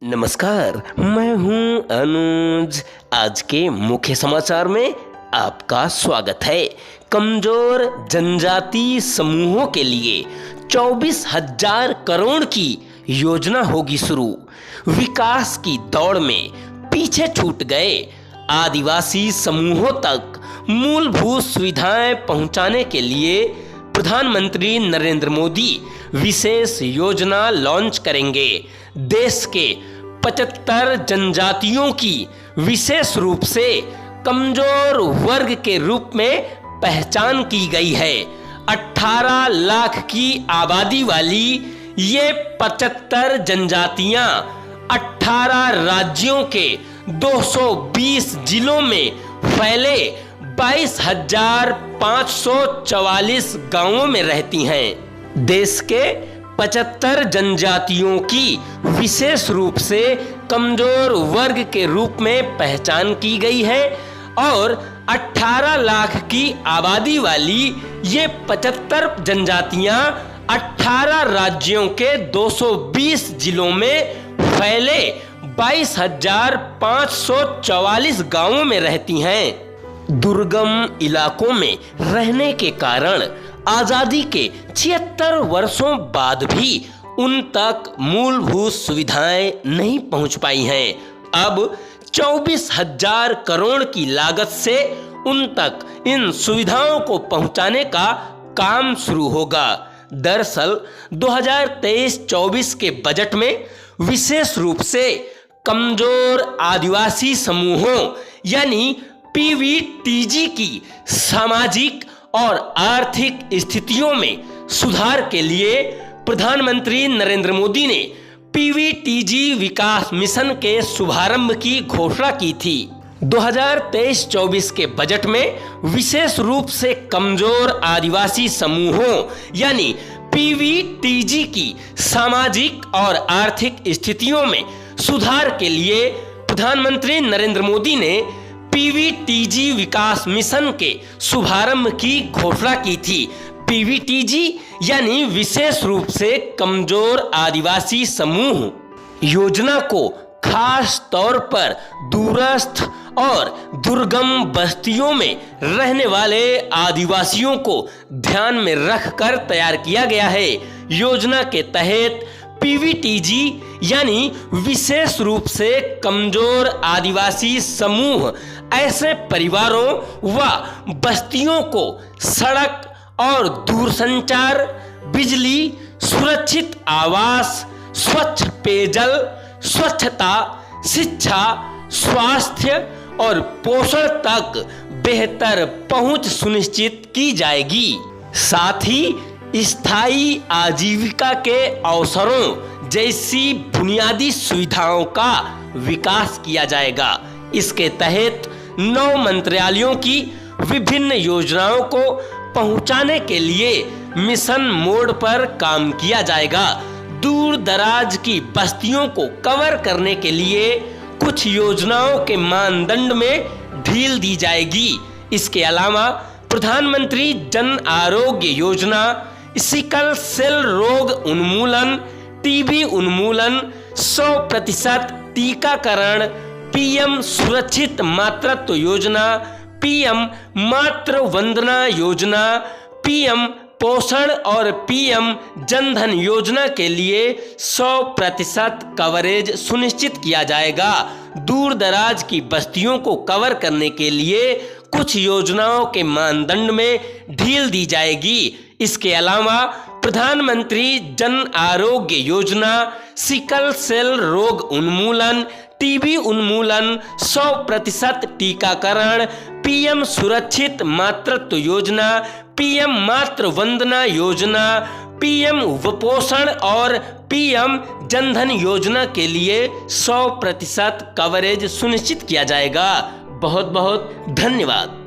नमस्कार, मैं हूं अनुज। आज के मुख्य समाचार में आपका स्वागत है। कमजोर जनजाति समूहों के लिए 24,000 करोड़ की योजना होगी शुरू। विकास की दौड़ में पीछे छूट गए आदिवासी समूहों तक मूलभूत सुविधाएं पहुंचाने के लिए प्रधानमंत्री नरेंद्र मोदी विशेष योजना लॉन्च करेंगे। देश के 75 जनजातियों की विशेष रूप से कमजोर वर्ग के रूप में पहचान की गई है। 18 लाख की आबादी वाली ये 75 जनजातियां 18 राज्यों के 220 जिलों में फैले 22,544 गांवों में रहती हैं। देश के 75 जनजातियों की विशेष रूप से कमजोर वर्ग के रूप में पहचान की गई है और 18 लाख की आबादी वाली ये 75 जनजातियां 18 राज्यों के 220 जिलों में फैले 22,544 गांवों में रहती हैं। दुर्गम इलाकों में रहने के कारण आजादी के 76 वर्षों बाद भी उन तक मूलभूत सुविधाएं नहीं पहुंच पाई हैं। अब 24,000 करोड़ की लागत से उन तक इन सुविधाओं को पहुंचाने का काम शुरू होगा। दरअसल 2023-24 के बजट में विशेष रूप से कमजोर आदिवासी समूहों यानी पीवीटीजी की सामाजिक और आर्थिक स्थितियों में सुधार के लिए प्रधानमंत्री नरेंद्र मोदी ने पीवीटीजी विकास मिशन के शुभारंभ की घोषणा की थी। 2023-24 के बजट में विशेष रूप से कमजोर आदिवासी समूहों यानी पीवीटीजी की सामाजिक और आर्थिक स्थितियों में सुधार के लिए प्रधानमंत्री नरेंद्र मोदी ने पीवीटीजी विकास मिशन के शुभारंभ की घोषणा की थी। पीवीटीजी यानी विशेष रूप से कमजोर आदिवासी समूह योजना को खास तौर पर दूरस्थ और दुर्गम बस्तियों में रहने वाले आदिवासियों को ध्यान में रखकर तैयार किया गया है। योजना के तहत पीवीटीजी यानी विशेष रूप से कमजोर आदिवासी समूह ऐसे परिवारों व बस्तियों को सड़क और दूरसंचार, बिजली, सुरक्षित आवास, स्वच्छ पेयजल, स्वच्छता, शिक्षा, स्वास्थ्य और पोषण तक बेहतर पहुंच सुनिश्चित की जाएगी। साथ ही स्थायी आजीविका के अवसरों जैसी बुनियादी सुविधाओं का विकास किया जाएगा। इसके तहत 9 मंत्रालयों की विभिन्न योजनाओं को पहुंचाने के लिए मिशन मोड पर काम किया जाएगा। दूर दराज की बस्तियों को कवर करने के लिए कुछ योजनाओं के मानदंड में ढील दी जाएगी। इसके अलावा प्रधानमंत्री जन आरोग्य योजना, सिकल सेल रोग उन्मूलन, टीबी उन्मूलन, 100% टीकाकरण, पीएम सुरक्षित मातृत्व योजना, पीएम मातृ वंदना योजना, पीएम पोषण और पीएम जनधन योजना के लिए 100% कवरेज सुनिश्चित किया जाएगा। दूर दराज की बस्तियों को कवर करने के लिए कुछ योजनाओं के मानदंड में ढील दी जाएगी। इसके अलावा प्रधानमंत्री जन आरोग्य योजना, सिकल सेल रोग उन्मूलन, टीबी उन्मूलन, 100% टीकाकरण, पीएम सुरक्षित मातृत्व योजना, पीएम मातृ वंदना योजना, पीएम पोषण और पीएम जनधन योजना के लिए 100% कवरेज सुनिश्चित किया जाएगा। बहुत बहुत धन्यवाद।